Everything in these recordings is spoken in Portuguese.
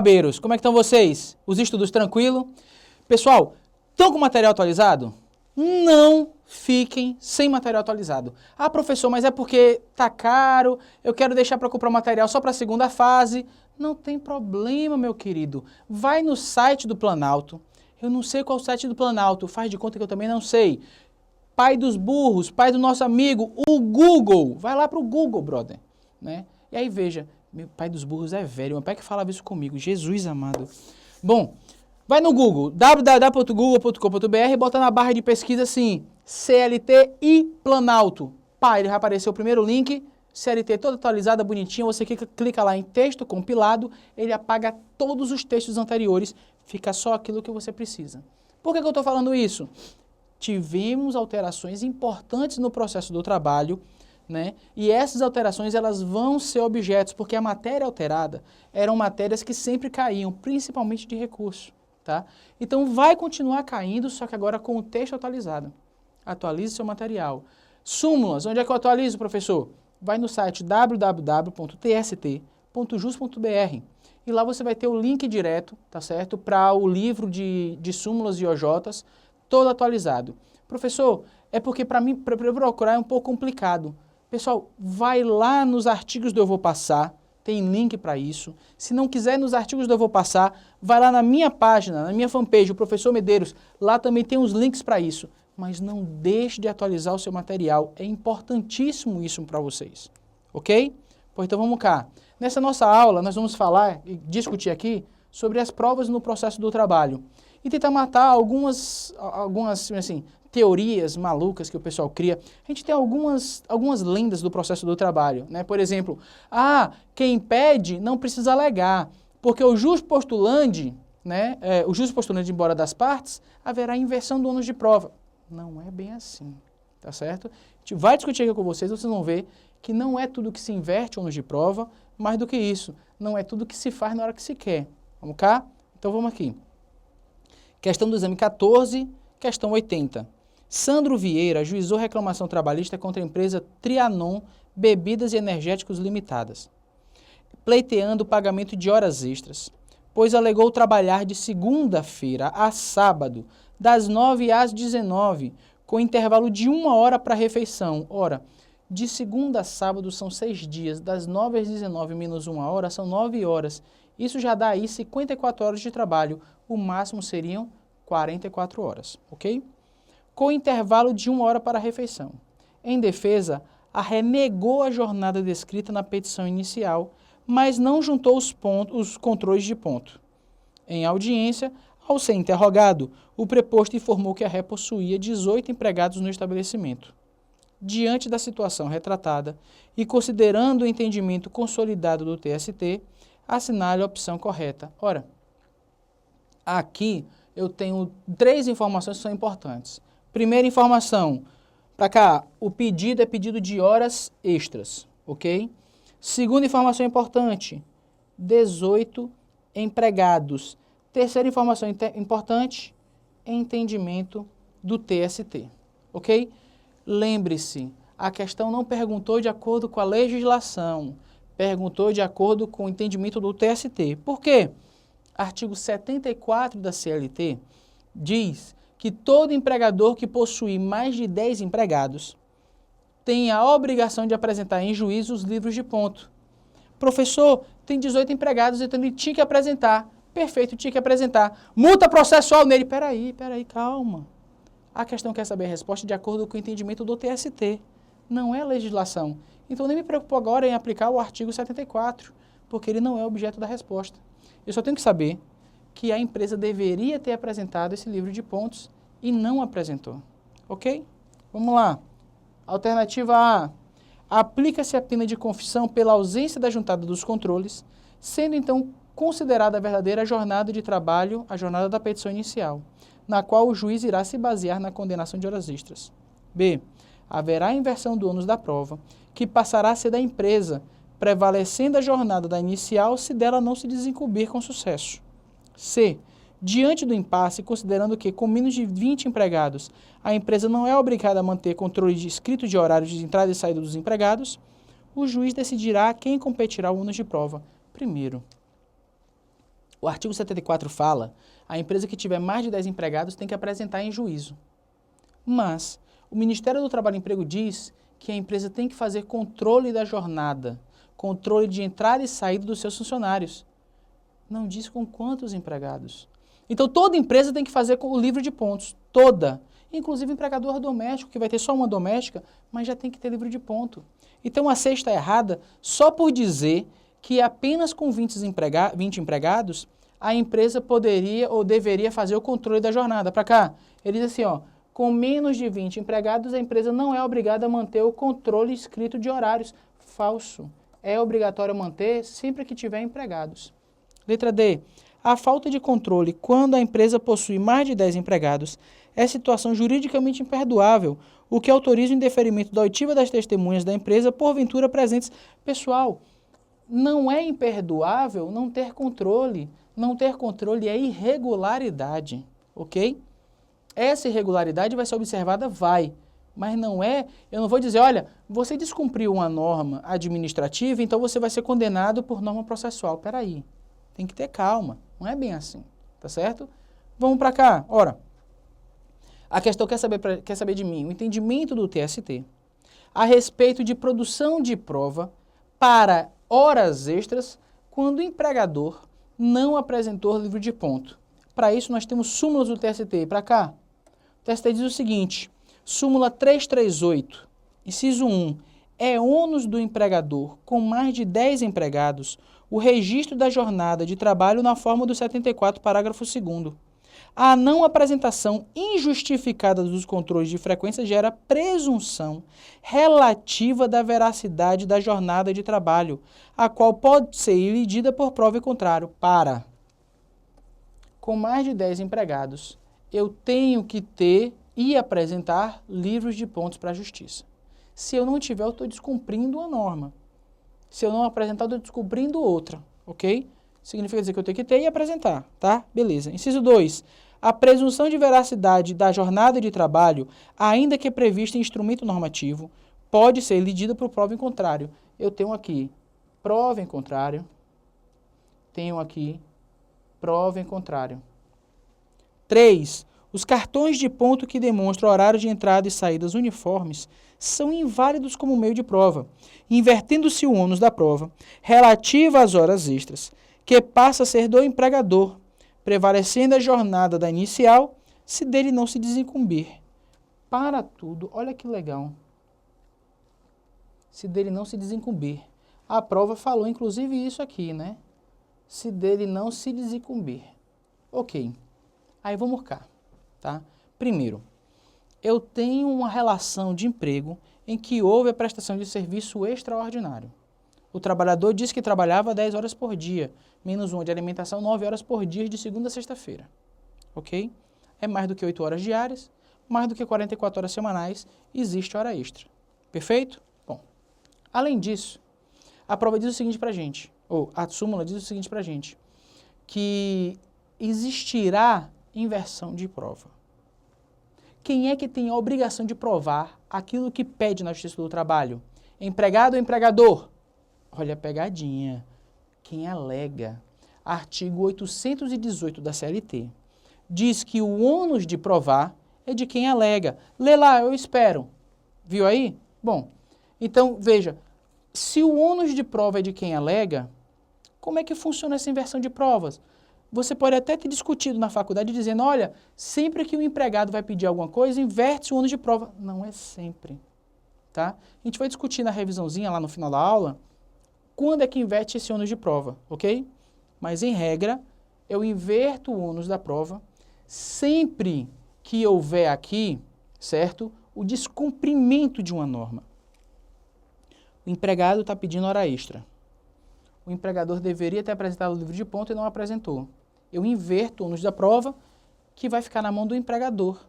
babeiros, como é que estão vocês? Os estudos tranquilo? Pessoal, estão com material atualizado? Não fiquem sem material atualizado. Ah, professor, mas é porque tá caro, eu quero deixar para comprar material só para a segunda fase. Não tem problema, meu querido. Vai no site do Planalto. Eu não sei qual é o site do Planalto, faz de conta que eu também não sei. Pai dos burros, pai do nosso amigo, o Google. Vai lá pro Google, brother, né? E aí veja, meu pai dos burros é velho, meu pai que falava isso comigo, Jesus amado. Bom, vai no Google, www.google.com.br, bota na barra de pesquisa assim, CLT e Planalto. Pá, ele vai aparecer o primeiro link, CLT toda atualizada, bonitinha, você clica lá em texto compilado, ele apaga todos os textos anteriores, fica só aquilo que você precisa. Por que eu estou falando isso? Tivemos alterações importantes no processo do trabalho, né? E essas alterações elas vão ser objetos, porque a matéria alterada eram matérias que sempre caíam, principalmente de recurso, tá? Então vai continuar caindo, só que agora com o texto atualizado. Atualize seu material. Súmulas, onde é que eu atualizo, professor? Vai no site www.tst.jus.br e lá você vai ter o link direto, tá certo? Para o livro de súmulas e OJs, todo atualizado. Professor, é porque para mim, para procurar é um pouco complicado. Pessoal, vai lá nos artigos do Eu Vou Passar, tem link para isso. Se não quiser nos artigos do Eu Vou Passar, vai lá na minha página, na minha fanpage, o Professor Medeiros, lá também tem os links para isso. Mas não deixe de atualizar o seu material, é importantíssimo isso para vocês, ok? Pois então vamos cá. Nessa nossa aula, nós vamos falar e discutir aqui sobre as provas no processo do trabalho. E tentar matar algumas assim, teorias malucas que o pessoal cria. A gente tem algumas lendas do processo do trabalho, né? Por exemplo, quem pede não precisa alegar, porque o jus postulante, né, o jus postulante embora das partes, haverá inversão do ônus de prova. Não é bem assim, tá certo? A gente vai discutir aqui com vocês vão ver que não é tudo que se inverte o ônus de prova, mais do que isso, não é tudo que se faz na hora que se quer. Vamos cá? Então vamos aqui. Questão do exame 14, questão 80. Sandro Vieira ajuizou reclamação trabalhista contra a empresa Trianon Bebidas e Energéticos Limitadas, pleiteando o pagamento de horas extras, pois alegou trabalhar de segunda-feira a sábado, das 9 às 19, com intervalo de 1 hora para refeição. Ora, de segunda a sábado são 6 dias, das 9 às 19 menos 1 hora são 9 horas. Isso já dá aí 54 horas de trabalho. O máximo seriam 44 horas, ok? Com intervalo de 1 hora para a refeição. Em defesa, a renegou a jornada descrita na petição inicial, mas não juntou os controles de ponto. Em audiência, ao ser interrogado, o preposto informou que a ré possuía 18 empregados no estabelecimento. Diante da situação retratada e considerando o entendimento consolidado do TST, assinale a opção correta. Ora, aqui eu tenho 3 informações que são importantes. Primeira informação, para cá, o pedido é pedido de horas extras, ok? Segunda informação importante, 18 empregados. Terceira informação importante, entendimento do TST, ok? Lembre-se, a questão não perguntou de acordo com a legislação, perguntou de acordo com o entendimento do TST. Por quê? Artigo 74 da CLT diz que todo empregador que possuir mais de 10 empregados tem a obrigação de apresentar em juízo os livros de ponto. Professor, tem 18 empregados, então ele tinha que apresentar. Perfeito, tinha que apresentar. Multa processual nele. Peraí, calma. A questão quer saber a resposta de acordo com o entendimento do TST. Não é legislação. Então nem me preocupo agora em aplicar o artigo 74, porque ele não é objeto da resposta. Eu só tenho que saber que a empresa deveria ter apresentado esse livro de pontos e não apresentou. Ok? Vamos lá. Alternativa A. Aplica-se a pena de confissão pela ausência da juntada dos controles, sendo então considerada a verdadeira jornada de trabalho, a jornada da petição inicial, na qual o juiz irá se basear na condenação de horas extras. B. Haverá inversão do ônus da prova, que passará a ser da empresa, prevalecendo a jornada da inicial se dela não se desincumbir com sucesso. C. Diante do impasse, considerando que, com menos de 20 empregados, a empresa não é obrigada a manter controle escrito de horários de entrada e saída dos empregados, o juiz decidirá quem competirá o ônus de prova primeiro. O artigo 74 fala, a empresa que tiver mais de 10 empregados tem que apresentar em juízo. Mas o Ministério do Trabalho e Emprego diz que a empresa tem que fazer controle da jornada, controle de entrada e saída dos seus funcionários. Não diz com quantos empregados. Então toda empresa tem que fazer com o livro de pontos, toda. Inclusive o empregador doméstico, que vai ter só uma doméstica, mas já tem que ter livro de ponto. Então a C está errada só por dizer que apenas com 20 empregados, a empresa poderia ou deveria fazer o controle da jornada. Para cá, ele diz assim, ó, com menos de 20 empregados, a empresa não é obrigada a manter o controle escrito de horários. Falso. É obrigatório manter sempre que tiver empregados. Letra D. A falta de controle quando a empresa possui mais de 10 empregados é situação juridicamente imperdoável, o que autoriza o indeferimento da oitiva das testemunhas da empresa porventura presentes. Pessoal, não é imperdoável não ter controle. Não ter controle é irregularidade, ok? Essa irregularidade vai ser observada? Vai. Mas não é, eu não vou dizer, olha, você descumpriu uma norma administrativa, então você vai ser condenado por norma processual. Peraí, tem que ter calma, não é bem assim, tá certo? Vamos para cá, ora, a questão quer saber de mim, o entendimento do TST a respeito de produção de prova para horas extras quando o empregador não apresentou livro de ponto. Para isso nós temos súmulas do TST, para cá. O TST diz o seguinte, súmula 338, inciso 1, é ônus do empregador com mais de 10 empregados o registro da jornada de trabalho na forma do 74, parágrafo 2º. A não apresentação injustificada dos controles de frequência gera presunção relativa da veracidade da jornada de trabalho, a qual pode ser ilidida por prova e contrário. Para. Com mais de 10 empregados, eu tenho que ter e apresentar livros de pontos para a justiça. Se eu não tiver, eu estou descumprindo uma norma. Se eu não apresentar, eu estou descumprindo outra, ok? Significa dizer que eu tenho que ter e apresentar, tá? Beleza. Inciso 2. A presunção de veracidade da jornada de trabalho, ainda que prevista em instrumento normativo, pode ser elidida por prova em contrário. Eu tenho aqui prova em contrário, tenho aqui prova em contrário. 3. Os cartões de ponto que demonstram horário de entrada e saídas uniformes são inválidos como meio de prova, invertendo-se o ônus da prova relativa às horas extras, que passa a ser do empregador, prevalecendo a jornada da inicial, se dele não se desincumbir. Para tudo, olha que legal. Se dele não se desincumbir. A prova falou, inclusive, isso aqui, né? Se dele não se desincumbir. Ok. Aí vamos cá, tá? Primeiro, eu tenho uma relação de emprego em que houve a prestação de serviço extraordinário. O trabalhador disse que trabalhava 10 horas por dia, menos 1 de alimentação, 9 horas por dia de segunda a sexta-feira. Ok? É mais do que 8 horas diárias, mais do que 44 horas semanais, existe hora extra. Perfeito? Bom, além disso, a prova diz o seguinte pra gente, ou a súmula diz o seguinte pra gente, que existirá inversão de prova. Quem é que tem a obrigação de provar aquilo que pede na Justiça do Trabalho? Empregado ou empregador? Olha a pegadinha. Quem alega? Artigo 818 da CLT. Diz que o ônus de provar é de quem alega. Lê lá, eu espero. Viu aí? Bom, então veja, se o ônus de prova é de quem alega, como é que funciona essa inversão de provas? Você pode até ter discutido na faculdade dizendo, olha, sempre que o empregado vai pedir alguma coisa, inverte o ônus de prova. Não é sempre, tá? A gente vai discutir na revisãozinha lá no final da aula, quando é que inverte esse ônus de prova, ok? Mas, em regra, eu inverto o ônus da prova sempre que houver aqui, certo, o descumprimento de uma norma. O empregado está pedindo hora extra. O empregador deveria ter apresentado o livro de ponto e não apresentou. Eu inverto o ônus da prova, que vai ficar na mão do empregador.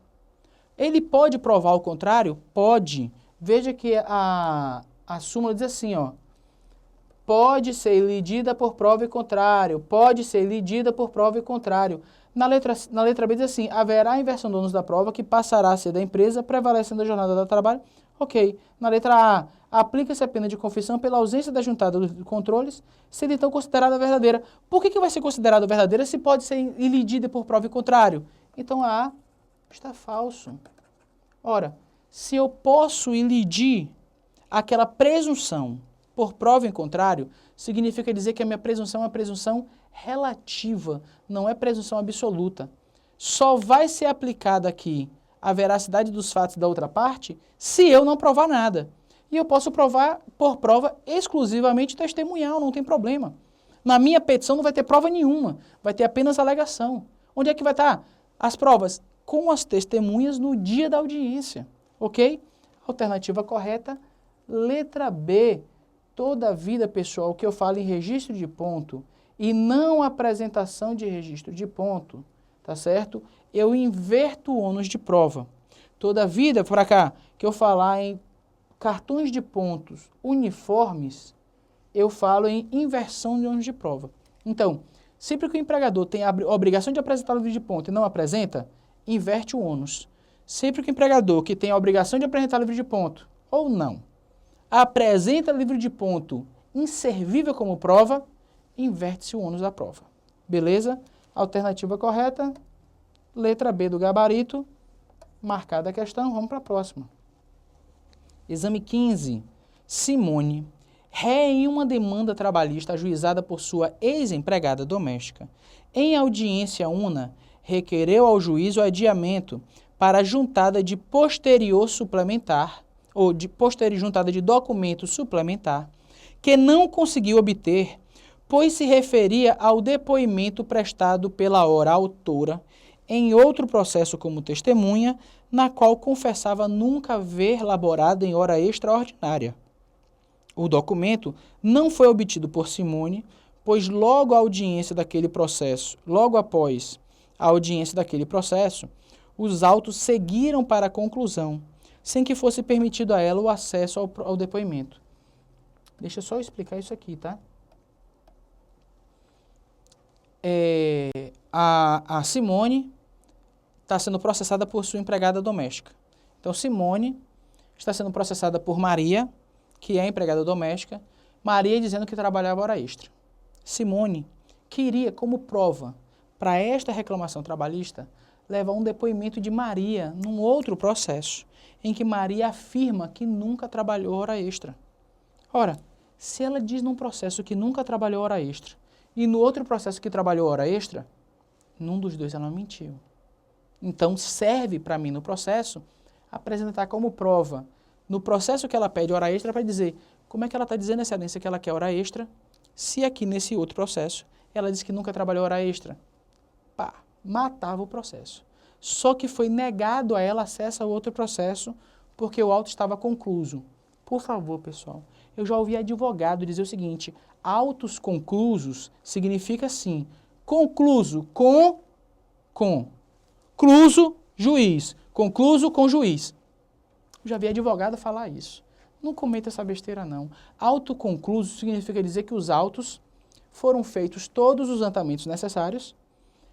Ele pode provar o contrário? Pode. Veja que a súmula diz assim, ó, pode ser elidida por prova e contrário, pode ser elidida por prova e contrário. Na letra B diz assim, haverá inversão do ônus da prova que passará a ser da empresa, prevalecendo a jornada do trabalho. Ok. Na letra A, Aplica-se a pena de confissão pela ausência da juntada dos controles, sendo então considerada verdadeira. Por que vai ser considerada verdadeira se pode ser ilidida por prova em contrário? Então A está falso. Ora, se eu posso ilidir aquela presunção por prova em contrário, significa dizer que a minha presunção é uma presunção relativa, não é presunção absoluta. Só vai ser aplicada aqui a veracidade dos fatos da outra parte se eu não provar nada. E eu posso provar por prova exclusivamente testemunhal, não tem problema. Na minha petição não vai ter prova nenhuma, vai ter apenas alegação. Onde é que vai estar? As provas com as testemunhas no dia da audiência, ok? Alternativa correta, letra B. Toda vida, pessoal, que eu falo em registro de ponto e não apresentação de registro de ponto, tá certo? Eu inverto o ônus de prova. Toda vida, por cá, que eu falar em cartões de pontos uniformes, eu falo em inversão de ônus de prova. Então, sempre que o empregador tem a obrigação de apresentar o livro de ponto e não apresenta, inverte o ônus. Sempre que o empregador que tem a obrigação de apresentar o livro de ponto, ou não, apresenta o livro de ponto inservível como prova, inverte-se o ônus da prova. Beleza? Alternativa correta, letra B do gabarito, marcada a questão, vamos para a próxima. Exame 15. Simone, ré em uma demanda trabalhista ajuizada por sua ex-empregada doméstica, em audiência una, requereu ao juiz o adiamento para a juntada de posterior suplementar, ou de posterior juntada de documento suplementar, que não conseguiu obter, pois se referia ao depoimento prestado pela ora autora em outro processo como testemunha, na qual confessava nunca haver laborado em hora extraordinária. O documento não foi obtido por Simone, pois logo após a audiência daquele processo, os autos seguiram para a conclusão, sem que fosse permitido a ela o acesso ao depoimento. Deixa eu só explicar isso aqui, tá? A Simone está sendo processada por sua empregada doméstica. Então, Simone está sendo processada por Maria, que é a empregada doméstica, Maria dizendo que trabalhava hora extra. Simone queria, como prova para esta reclamação trabalhista, levar um depoimento de Maria num outro processo, em que Maria afirma que nunca trabalhou hora extra. Ora, se ela diz num processo que nunca trabalhou hora extra, e no outro processo que trabalhou hora extra, num dos dois ela mentiu. Então, serve para mim no processo apresentar como prova, no processo que ela pede hora extra, para dizer como é que ela está dizendo a excelência que ela quer hora extra, se aqui nesse outro processo ela disse que nunca trabalhou hora extra. Pá, matava o processo. Só que foi negado a ela acesso ao outro processo porque o auto estava concluso. Por favor, pessoal, eu já ouvi advogado dizer o seguinte, autos conclusos significa assim, concluso com, cluso, juiz, concluso com juiz. Já vi advogado falar isso. Não cometa essa besteira, não. Auto concluso significa dizer que os autos foram feitos todos os andamentos necessários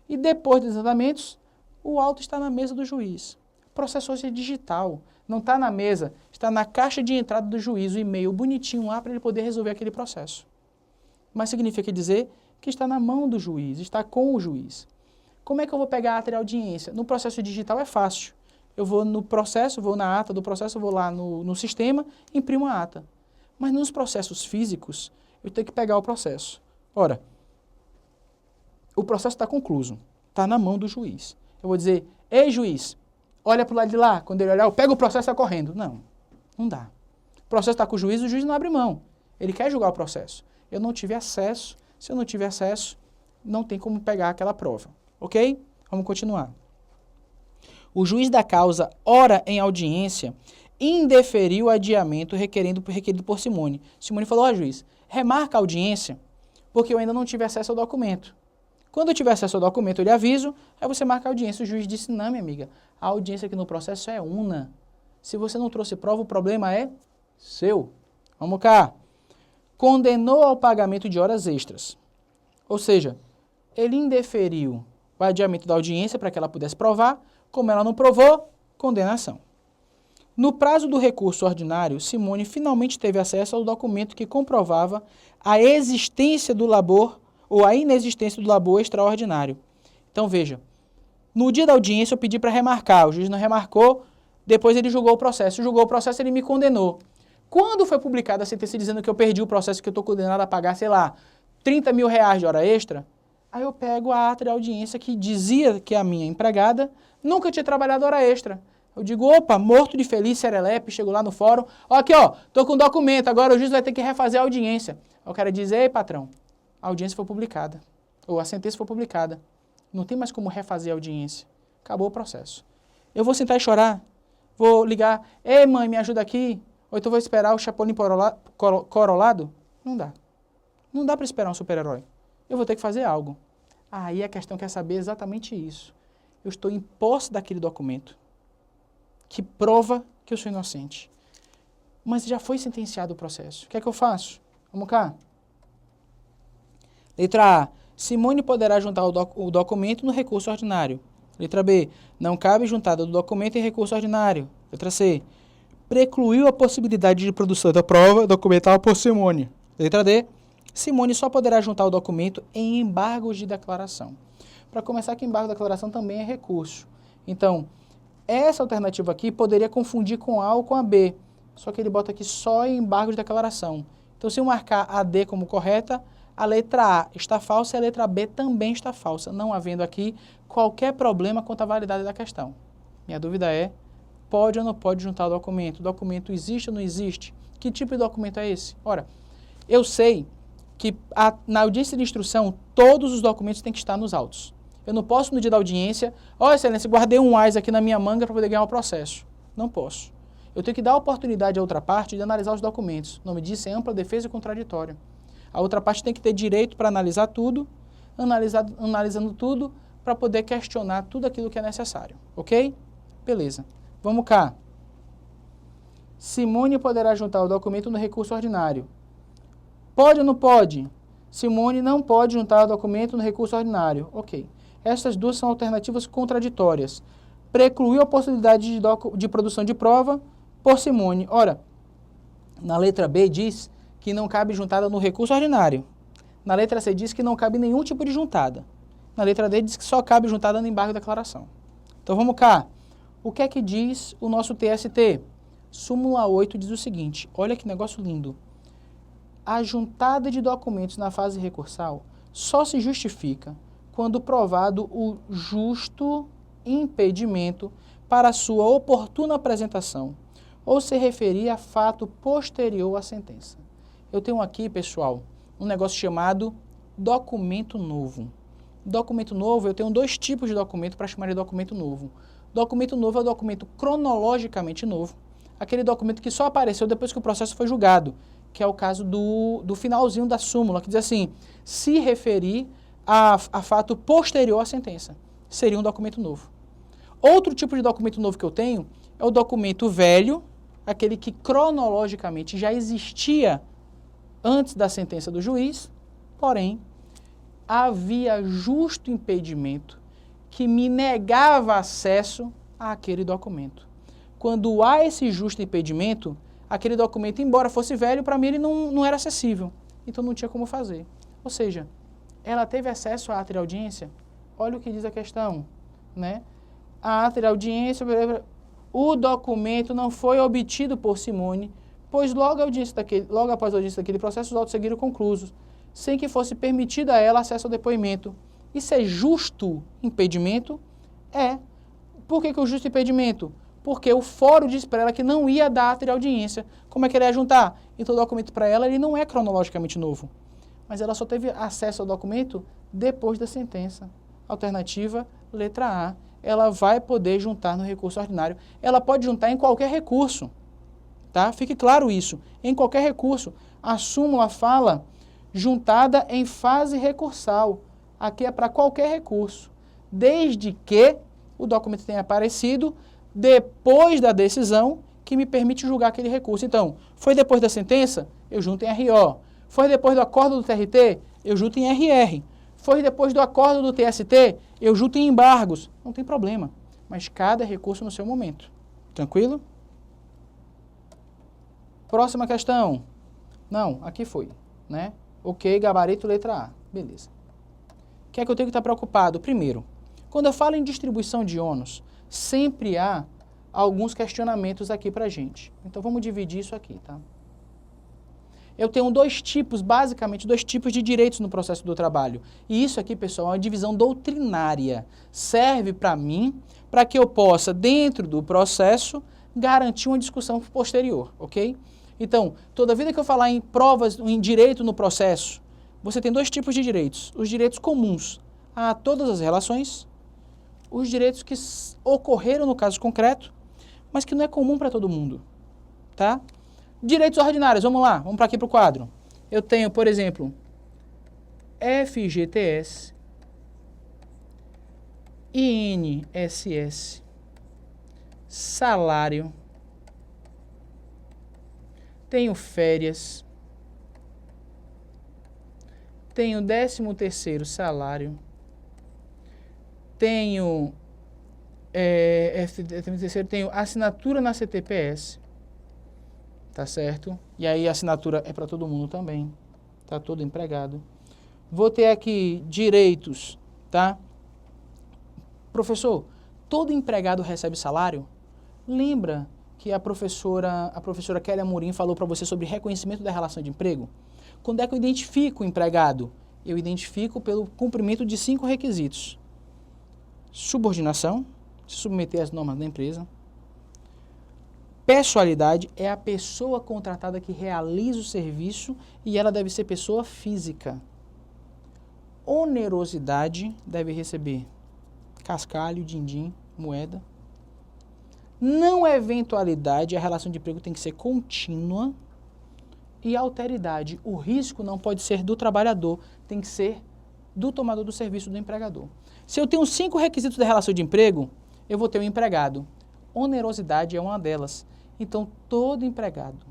e depois dos andamentos, o auto está na mesa do juiz. O processo hoje é digital, não está na mesa, está na caixa de entrada do juiz, o e-mail bonitinho lá para ele poder resolver aquele processo. Mas significa dizer que está na mão do juiz, está com o juiz. Como é que eu vou pegar a ata de audiência? No processo digital é fácil. Eu vou no processo, vou na ata do processo, vou lá no sistema, imprimo a ata. Mas nos processos físicos, eu tenho que pegar o processo. Ora, o processo está concluso, está na mão do juiz. Eu vou dizer, ei juiz, olha para o lado de lá. Quando ele olhar, eu pego o processo e sai correndo. Não, não dá. O processo está com o juiz não abre mão. Ele quer julgar o processo. Eu não tive acesso, se eu não tiver acesso, não tem como pegar aquela prova. Ok? Vamos continuar. O juiz da causa, ora em audiência, indeferiu o adiamento requerido por Simone. Simone falou, ó juiz, remarca a audiência, porque eu ainda não tive acesso ao documento. Quando eu tiver acesso ao documento, eu lhe aviso, aí você marca a audiência. O juiz disse, não, minha amiga, a audiência aqui no processo é una. Se você não trouxe prova, o problema é seu. Vamos cá. Condenou ao pagamento de horas extras. Ou seja, ele indeferiu o adiamento da audiência para que ela pudesse provar. Como ela não provou, condenação. No prazo do recurso ordinário, Simone finalmente teve acesso ao documento que comprovava a existência do labor ou a inexistência do labor extraordinário. Então, veja, no dia da audiência eu pedi para remarcar, o juiz não remarcou, depois ele julgou o processo. Julgou o processo, ele me condenou. Quando foi publicada a sentença dizendo que eu perdi o processo, que eu estou condenado a pagar, sei lá, 30 mil reais de hora extra, aí eu pego a ata de audiência que dizia que a minha empregada nunca tinha trabalhado hora extra. Eu digo, opa, morto de feliz, serelepe, chego lá no fórum, ó, aqui ó, tô com documento, agora o juiz vai ter que refazer a audiência. Aí o cara diz, ei patrão, a audiência foi publicada, ou a sentença foi publicada, não tem mais como refazer a audiência, acabou o processo. Eu vou sentar e chorar, vou ligar, ei mãe, me ajuda aqui, ou então vou esperar o Chapolin Corolado? Não dá. Não dá para esperar um super-herói. Eu vou ter que fazer algo. Aí a questão quer saber exatamente isso. Eu estou em posse daquele documento que prova que eu sou inocente. Mas já foi sentenciado o processo. O que é que eu faço? Vamos cá. Letra A. Simone poderá juntar o documento no recurso ordinário. Letra B. Não cabe juntada do documento em recurso ordinário. Letra C. Precluiu a possibilidade de produção da prova documental por Simone. Letra D. Simone só poderá juntar o documento em embargos de declaração. Para começar, que embargo de declaração também é recurso. Então, essa alternativa aqui poderia confundir com A ou com a B, só que ele bota aqui só em embargo de declaração. Então, se eu marcar a D como correta, a letra A está falsa e a letra B também está falsa, não havendo aqui qualquer problema quanto à validade da questão. Minha dúvida é, pode ou não pode juntar o documento? O documento existe ou não existe? Que tipo de documento é esse? Ora, eu sei que na audiência de instrução, todos os documentos têm que estar nos autos. Eu não posso, no dia da audiência, ó, excelência, guardei um AIS aqui na minha manga para poder ganhar o processo. Não posso. Eu tenho que dar a oportunidade à outra parte de analisar os documentos. O nome disso é ampla defesa contraditória. A outra parte tem que ter direito para analisar tudo, analisando tudo, para poder questionar tudo aquilo que é necessário. Ok? Beleza. Vamos cá. Simone poderá juntar o documento no recurso ordinário. Pode ou não pode? Simone não pode juntar o documento no recurso ordinário. Ok. Essas duas são alternativas contraditórias. Precluiu a possibilidade de produção de prova por Simone. Ora, na letra B diz que não cabe juntada no recurso ordinário. Na letra C diz que não cabe nenhum tipo de juntada. Na letra D diz que só cabe juntada no embargo de declaração. Então vamos cá. O que é que diz o nosso TST? Súmula 8 diz o seguinte, olha que negócio lindo. A juntada de documentos na fase recursal só se justifica quando provado o justo impedimento para sua oportuna apresentação ou se referir a fato posterior à sentença. Eu tenho aqui, pessoal, um negócio chamado documento novo. Documento novo, eu tenho dois tipos de documento para chamar de documento novo. Documento novo é o documento cronologicamente novo, aquele documento que só apareceu depois que o processo foi julgado, que é o caso do finalzinho da súmula, que diz assim, se referir a fato posterior à sentença. Seria um documento novo. Outro tipo de documento novo que eu tenho é o documento velho, aquele que cronologicamente já existia antes da sentença do juiz, porém, havia justo impedimento que me negava acesso àquele documento. Quando há esse justo impedimento, aquele documento, embora fosse velho, para mim ele não era acessível. Então não tinha como fazer. Ou seja, ela teve acesso à ata de audiência? Olha o que diz a questão, né? A ata de audiência, o documento não foi obtido por Simone, pois logo após a audiência daquele processo, os autos seguiram conclusos, sem que fosse permitido a ela acesso ao depoimento. Isso é justo impedimento? É. Por que o justo impedimento? Porque o fórum disse para ela que não ia dar ata de audiência. Como é que ele ia juntar? Então o documento para ela ele não é cronologicamente novo. Mas ela só teve acesso ao documento depois da sentença. Alternativa, letra A. Ela vai poder juntar no recurso ordinário. Ela pode juntar em qualquer recurso. Tá? Fique claro isso. Em qualquer recurso. A súmula fala juntada em fase recursal. Aqui é para qualquer recurso. Desde que o documento tenha aparecido depois da decisão que me permite julgar aquele recurso. Então, foi depois da sentença? Eu junto em RO. Foi depois do acordo do TRT? Eu junto em RR. Foi depois do acordo do TST? Eu junto em embargos. Não tem problema. Mas cada recurso no seu momento. Tranquilo? Próxima questão. Não, aqui foi, né? Ok, gabarito, letra A. Beleza. O que é que eu tenho que estar preocupado? Primeiro, quando eu falo em distribuição de ônus, sempre há alguns questionamentos aqui pra gente. Então, vamos dividir isso aqui, tá? Eu tenho basicamente dois tipos de direitos no processo do trabalho. E isso aqui, pessoal, é uma divisão doutrinária. Serve para mim, para que eu possa, dentro do processo, garantir uma discussão posterior, ok? Então, toda vida que eu falar em provas, em direito no processo, você tem dois tipos de direitos. Os direitos comuns a todas as relações, os direitos que ocorreram no caso concreto, mas que não é comum para todo mundo, tá? Direitos ordinários, vamos lá, vamos para aqui para o quadro. Eu tenho, por exemplo, FGTS, INSS, salário, tenho férias, tenho 13º salário, tenho, tenho assinatura na CTPS, tá certo? E aí a assinatura é para todo mundo também, tá? Todo empregado. Vou ter aqui direitos, tá? Professor, todo empregado recebe salário? Lembra que a professora Kelly Amorim falou para você sobre reconhecimento da relação de emprego? Quando é que eu identifico o empregado? Eu identifico pelo cumprimento de 5 requisitos. Subordinação, se submeter às normas da empresa. Pessoalidade é a pessoa contratada que realiza o serviço e ela deve ser pessoa física. Onerosidade deve receber cascalho, din-din, moeda. Não eventualidade, a relação de emprego tem que ser contínua. E alteridade, o risco não pode ser do trabalhador, tem que ser do tomador do serviço, do empregador. Se eu tenho 5 requisitos da relação de emprego, eu vou ter um empregado. Onerosidade é uma delas. Então, todo empregado,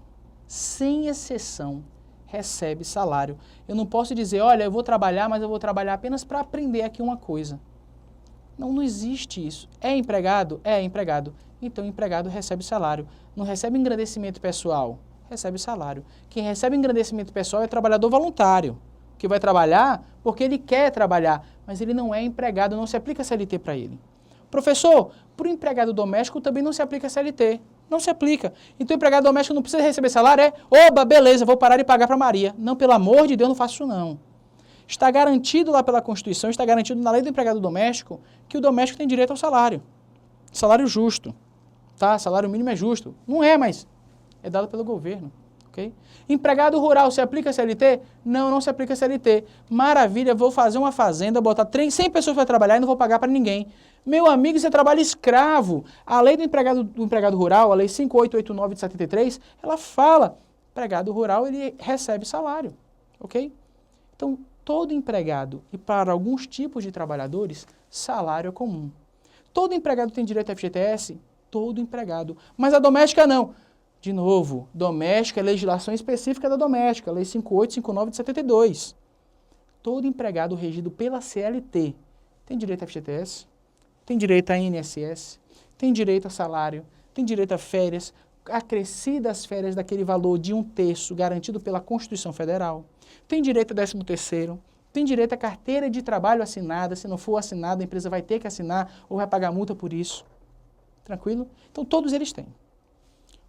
sem exceção, recebe salário. Eu não posso dizer, olha, eu vou trabalhar, mas eu vou trabalhar apenas para aprender aqui uma coisa. Não, não existe isso. É empregado? É empregado. Então, o empregado recebe salário. Não recebe engrandecimento pessoal? Recebe salário. Quem recebe engrandecimento pessoal é trabalhador voluntário, que vai trabalhar porque ele quer trabalhar, mas ele não é empregado, não se aplica CLT para ele. Professor, para o empregado doméstico também não se aplica CLT. Não se aplica. Então, o empregado doméstico não precisa receber salário? Oba, beleza, vou parar de pagar para Maria. Não, pelo amor de Deus, não faço isso não. Está garantido lá pela Constituição, está garantido na lei do empregado doméstico, que o doméstico tem direito ao salário. Salário justo. Tá? Salário mínimo é justo. Não é, mas é dado pelo governo. Okay? Empregado rural, se aplica CLT? Não, não se aplica CLT. Maravilha, vou fazer uma fazenda, botar 100 pessoas para trabalhar e não vou pagar para ninguém. Meu amigo, você trabalha escravo. A lei do empregado rural, a lei 5889 de 73, ela fala, empregado rural, ele recebe salário. Ok? Então, todo empregado, e para alguns tipos de trabalhadores, salário é comum. Todo empregado tem direito a FGTS? Todo empregado. Mas a doméstica não. De novo, doméstica é legislação específica da doméstica, lei 5859 de 72. Todo empregado regido pela CLT tem direito a FGTS, tem direito a INSS, tem direito a salário, tem direito a férias, acrescidas férias daquele valor de 1/3 garantido pela Constituição Federal, tem direito a 13º, tem direito a carteira de trabalho assinada, se não for assinada a empresa vai ter que assinar ou vai pagar multa por isso. Tranquilo? Então todos eles têm.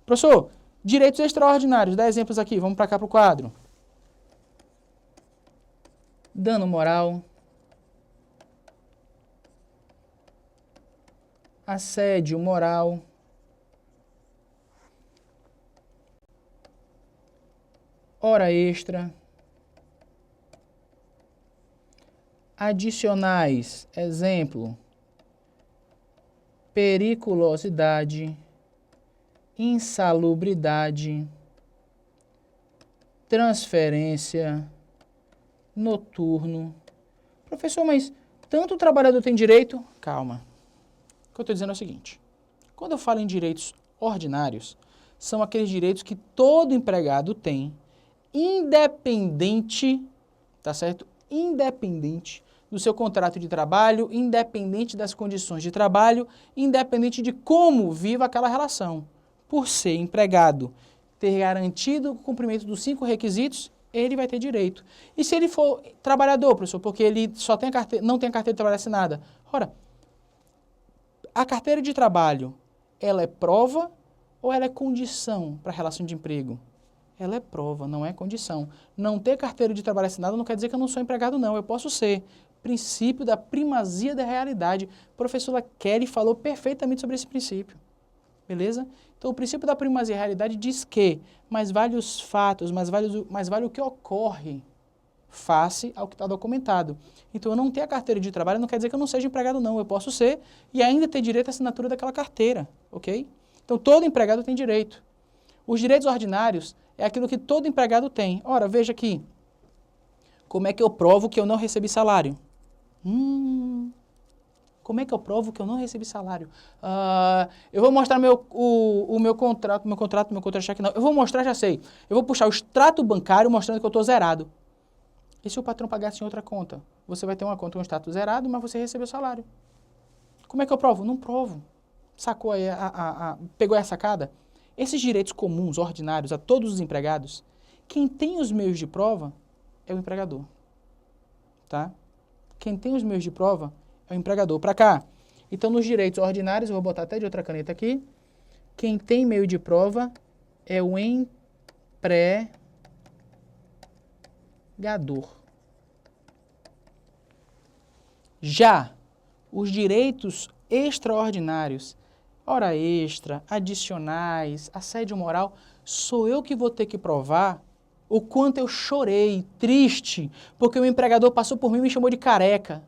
Professor, direitos extraordinários, dá exemplos aqui, vamos para cá para o quadro. Dano moral, assédio moral, hora extra, adicionais, exemplo, periculosidade, insalubridade, transferência, noturno. Professor, mas tanto o trabalhador tem direito? Calma. O que eu estou dizendo é o seguinte. Quando eu falo em direitos ordinários, são aqueles direitos que todo empregado tem, independente, tá certo? Independente do seu contrato de trabalho, independente das condições de trabalho, independente de como viva aquela relação. Por ser empregado ter garantido o cumprimento dos 5 requisitos, ele vai ter direito. E se ele for trabalhador, professor, porque ele só tem não tem a carteira de trabalho assinada? Ora, a carteira de trabalho, ela é prova ou ela é condição para a relação de emprego? Ela é prova, não é condição. Não ter carteira de trabalho assinada não quer dizer que eu não sou empregado, não. Eu posso ser. Princípio da primazia da realidade. A professora Kelly falou perfeitamente sobre esse princípio. Beleza? Então, o princípio da primazia da realidade diz que mais vale os fatos, mais vale o que ocorre face ao que está documentado. Então, eu não ter a carteira de trabalho não quer dizer que eu não seja empregado, não. Eu posso ser e ainda ter direito à assinatura daquela carteira, ok? Então, todo empregado tem direito. Os direitos ordinários é aquilo que todo empregado tem. Ora, veja aqui. Como é que eu provo que eu não recebi salário? Como é que eu provo que eu não recebi salário? Eu vou mostrar o meu contrato cheque não. Eu vou mostrar, já sei. Eu vou puxar o extrato bancário mostrando que eu estou zerado. E se o patrão pagasse em outra conta? Você vai ter uma conta com status zerado, mas você recebeu salário. Como é que eu provo? Não provo. Sacou aí, pegou a sacada? Esses direitos comuns, ordinários, a todos os empregados, quem tem os meios de prova é o empregador. Tá? Quem tem os meios de prova é o empregador. Para cá. Então, nos direitos ordinários, eu vou botar até de outra caneta aqui, quem tem meio de prova é o empregador. Já os direitos extraordinários, hora extra, adicionais, assédio moral, sou eu que vou ter que provar o quanto eu chorei, triste, porque o empregador passou por mim e me chamou de careca.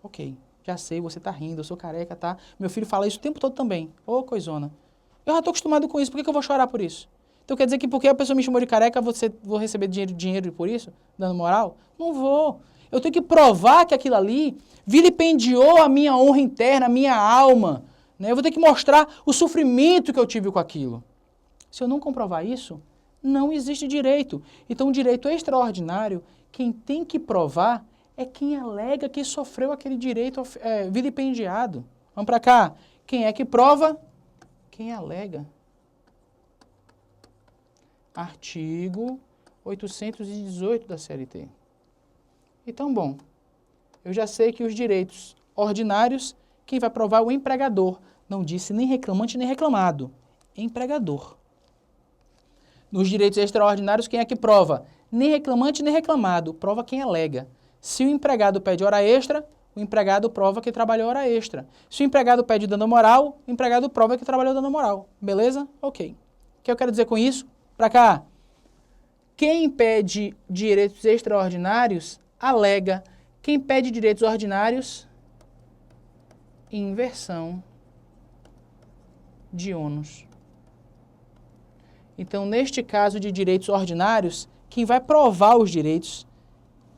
Ok, já sei, você tá rindo, eu sou careca, tá? Meu filho fala isso o tempo todo também. Ô, coisona. Eu já tô acostumado com isso, por que eu vou chorar por isso? Então quer dizer que porque a pessoa me chamou de careca, vou receber dinheiro por isso? Dando moral? Não vou. Eu tenho que provar que aquilo ali vilipendiou a minha honra interna, a minha alma. Né? Eu vou ter que mostrar o sofrimento que eu tive com aquilo. Se eu não comprovar isso, não existe direito. Então, o direito extraordinário, quem tem que provar é quem alega que sofreu aquele direito vilipendiado. Vamos para cá. Quem é que prova? Quem alega. Artigo 818 da CLT. Então, bom, eu já sei que os direitos ordinários, quem vai provar é o empregador. Não disse nem reclamante nem reclamado. Empregador. Nos direitos extraordinários, quem é que prova? Nem reclamante nem reclamado. Prova quem alega. Se o empregado pede hora extra, o empregado prova que trabalhou hora extra. Se o empregado pede dano moral, o empregado prova que trabalhou dano moral. Beleza? Ok. O que eu quero dizer com isso? Para cá. Quem pede direitos extraordinários, alega. Quem pede direitos ordinários, inversão de ônus. Então, neste caso de direitos ordinários, quem vai provar os direitos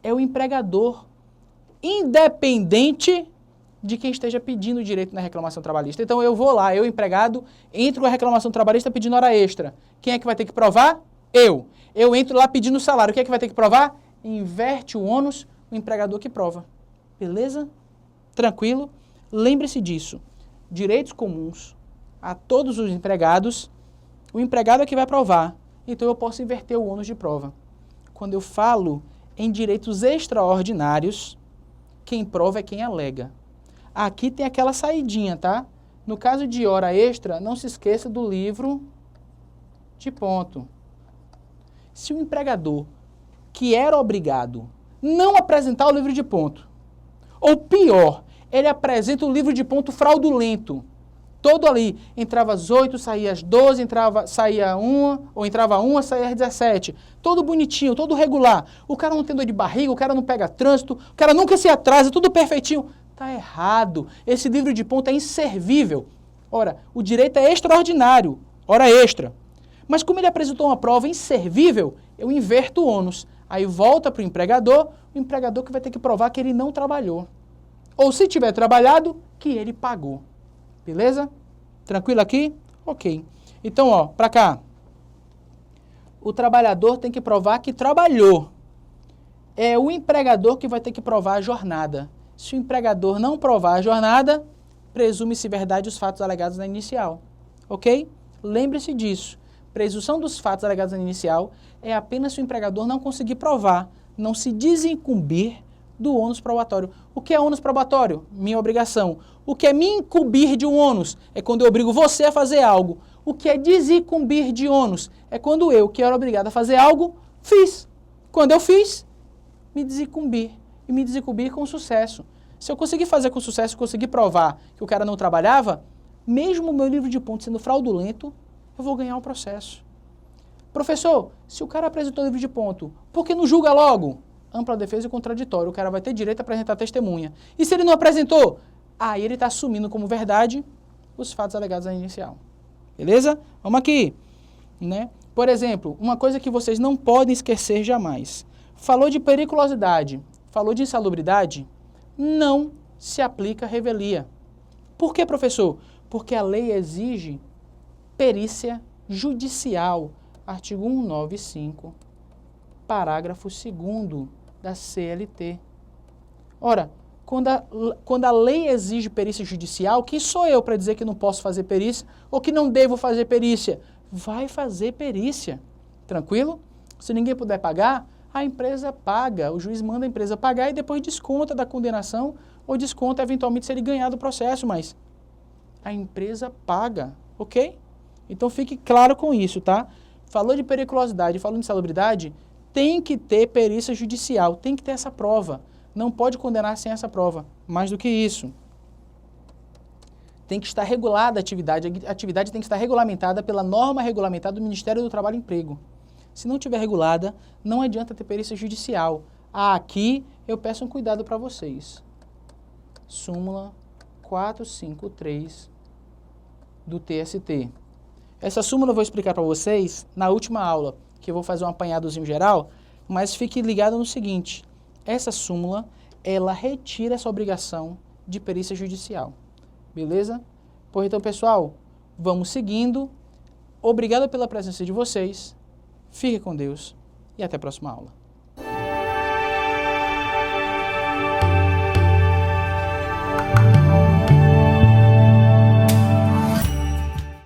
é o empregador, independente de quem esteja pedindo o direito na reclamação trabalhista. Então, eu vou lá, eu, empregado, entro com a reclamação trabalhista pedindo hora extra. Quem é que vai ter que provar? Eu. Eu entro lá pedindo salário. Quem é que vai ter que provar? Inverte o ônus, o empregador que prova. Beleza? Tranquilo? Lembre-se disso. Direitos comuns a todos os empregados, o empregado é que vai provar. Então, eu posso inverter o ônus de prova. Quando eu falo em direitos extraordinários, quem prova é quem alega. Aqui tem aquela saidinha, tá? No caso de hora extra, não se esqueça do livro de ponto. Se o empregador, que era obrigado, não apresentar o livro de ponto, ou pior, ele apresenta o livro de ponto fraudulento, todo ali, entrava às 8, saía às 12, saía 1, ou entrava 1, saía às 17. Todo bonitinho, todo regular. O cara não tem dor de barriga, o cara não pega trânsito, o cara nunca se atrasa, tudo perfeitinho. Tá errado. Esse livro de ponto é inservível. Ora, o direito é extraordinário, hora extra. Mas como ele apresentou uma prova inservível, eu inverto o ônus. Aí volta para o empregador que vai ter que provar que ele não trabalhou. Ou se tiver trabalhado, que ele pagou. Beleza? Tranquilo aqui? Ok. Então, ó, para cá. O trabalhador tem que provar que trabalhou. É o empregador que vai ter que provar a jornada. Se o empregador não provar a jornada, presume-se verdade os fatos alegados na inicial. Ok? Lembre-se disso. Presunção dos fatos alegados na inicial é apenas se o empregador não conseguir provar, não se desincumbir do ônus probatório. O que é ônus probatório? Minha obrigação. O que é me incumbir de um ônus? É quando eu obrigo você a fazer algo. O que é desincumbir de ônus? É quando eu, que era obrigado a fazer algo, fiz. Quando eu fiz, me desincumbir. E me desincumbir com sucesso. Se eu conseguir fazer com sucesso, conseguir provar que o cara não trabalhava, mesmo o meu livro de pontos sendo fraudulento, eu vou ganhar o processo. Professor, se o cara apresentou o livro de ponto, por que não julga logo? Ampla defesa e contraditório. O cara vai ter direito a apresentar testemunha. E se ele não apresentou? Aí ele está assumindo como verdade os fatos alegados na inicial. Beleza? Vamos aqui. Né? Por exemplo, uma coisa que vocês não podem esquecer jamais. Falou de periculosidade, falou de insalubridade, não se aplica revelia. Por que, professor? Porque a lei exige perícia judicial. Artigo 195, parágrafo 2º da CLT. Ora, quando a lei exige perícia judicial, quem sou eu para dizer que não posso fazer perícia ou que não devo fazer perícia? Vai fazer perícia. Tranquilo? Se ninguém puder pagar, a empresa paga. O juiz manda a empresa pagar e depois desconta da condenação ou desconta eventualmente se ele ganhar do processo, mas a empresa paga, ok? Então fique claro com isso, tá? Falou de periculosidade, falou de insalubridade, tem que ter perícia judicial, tem que ter essa prova. Não pode condenar sem essa prova. Mais do que isso, tem que estar regulada a atividade tem que estar regulamentada pela norma regulamentada do Ministério do Trabalho e Emprego. Se não tiver regulada, não adianta ter perícia judicial. Aqui eu peço um cuidado para vocês. Súmula 453 do TST. Essa súmula eu vou explicar para vocês na última aula, que eu vou fazer um apanhadozinho geral, mas fique ligado no seguinte, essa súmula, ela retira essa obrigação de perícia judicial. Beleza? Pois então, pessoal, vamos seguindo. Obrigado pela presença de vocês. Fique com Deus e até a próxima aula.